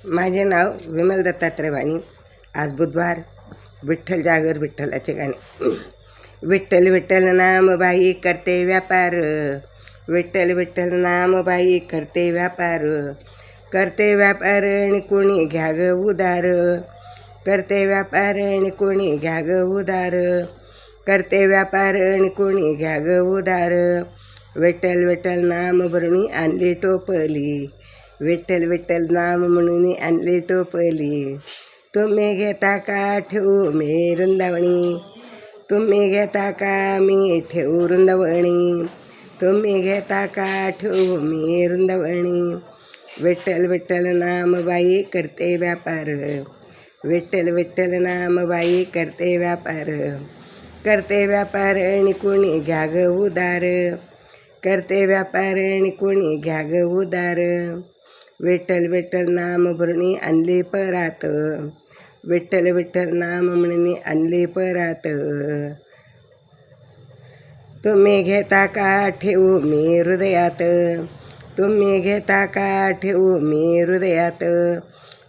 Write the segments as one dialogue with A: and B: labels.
A: माझे नाव विमल दत्तात्रय वाणी. आज बुधवार. विठ्ठल जागर विठ्ठलाचे गाणे. विठ्ठल विठ्ठल नाम बाई करते व्यापार, विठ्ठल विठ्ठल नाम बाई करते व्यापार. करते व्यापार आणि कोणी घ्या ग उदार, करते व्यापार आणि कोणी घ्या ग उदार, करते व्यापार आणि कोणी घ्या ग उदार. विठ्ठल विठ्ठल नाम भरणी आणली टोपली, विठ्ठल विठ्ठल नाम म्हणून आणली टोपली. तुम्ही घेता का ठेवू मी वृंदावणी, तुम्ही घेता का मी ठेवू वृंदावणी, तुम्ही घेता का ठेवू मी वृंदावणी. विठ्ठल विठ्ठल नाम बाई करते व्यापार, विठ्ठल विठ्ठल नाम बाई करते व्यापार. करते व्यापार आणि कोणी घ्या ग उदार, करते व्यापार आणि कोणी घ्या ग उदार. विठ्ठल विठ्ठल नाम भरणी आणली परात, विठ्ठल विठ्ठल नाम म्हणून आणली परात. तुम्ही घेता का ठेवू मी हृदयात, तुम्ही घेता का ठेवू मी हृदयात.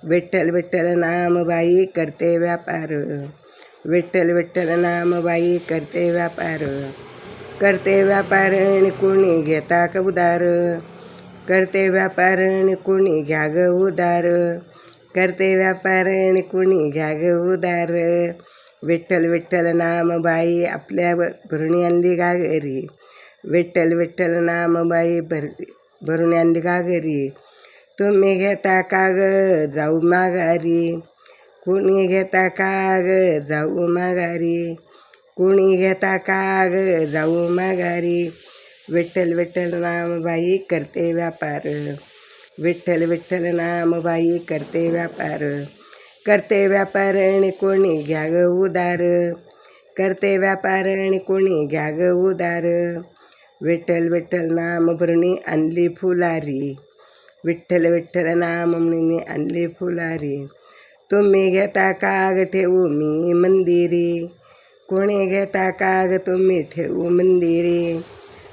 A: विठ्ठल विठ्ठल नाम बाई करते व्यापार, विठ्ठल विठ्ठल नाम बाई करते व्यापार. करते व्यापार आणि कोणी घेता का उदार, करते व्यापार आणि कोणी घ्या ग उदार, करते व्यापार आणि कोणी घ्या ग उदार. विठ्ठल विठ्ठल नाम बाई आपल्या भरणी आणली घागरी, विठ्ठल विठ्ठल नाम बाई भरून आणली घागरी. तुम्ही घेता का ग जाऊ माघारी, कोणी घेता का ग जाऊ माघारी, कोणी घेता का ग जाऊ माघारी. विठ्ठल विठ्ठल नाम बाई करते व्यापार, विठ्ठल विठ्ठल नाम बाई करते व्यापार. करते व्यापार आणि कोणी घ्या ग उदार, करते व्यापार आणि कोणी घ्या ग उदार. विठ्ठल विठ्ठल नाम भरणी आणली फुलारी, विठ्ठल विठ्ठल नाम म्हणून आणली फुलारी. तुम्ही घेता का ग ठेवू मी मंदिरी, कोणी घेता का ग तुम्ही ठेवू मंदिरी.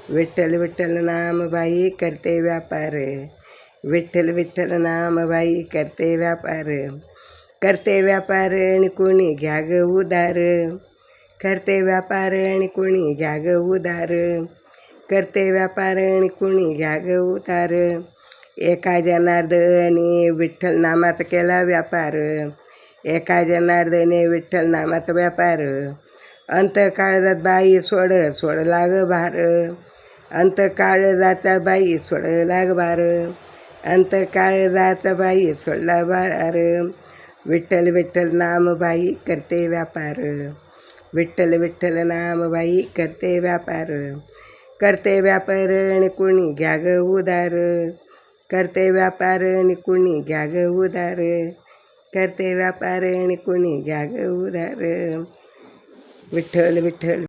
A: विठ्ठल विठ्ठल नाम बाई करते व्यापार, विठ्ठल विठ्ठल नाम बाई करते व्यापार. करते व्यापार आणि कोणी घ्या ग उदार, करते व्यापार आणि कोणी घ्या ग उदार, करते व्यापार आणि कोणी घ्या ग उदार. एका जनार्दने विठ्ठल नामाचा केला व्यापार, एका जनार्दने विठ्ठल नामाचा व्यापार. अंत काळजात बाई सोड सोड लाग भार, अंत काळजाचा बाई सोड लाग भार, अंत काळजाचा बाई सोडला भार. विठ्ठल विठ्ठल नाम बाई करते व्यापार, विठ्ठल विठ्ठल नाम बाई करते व्यापार. करते व्यापार आणि कोणी घ्या ग उदार, करते व्यापार आणि कोणी घ्या ग उदार, करते व्यापार आणि कोणी घ्या ग उदार. विठ्ठल विठ्ठल.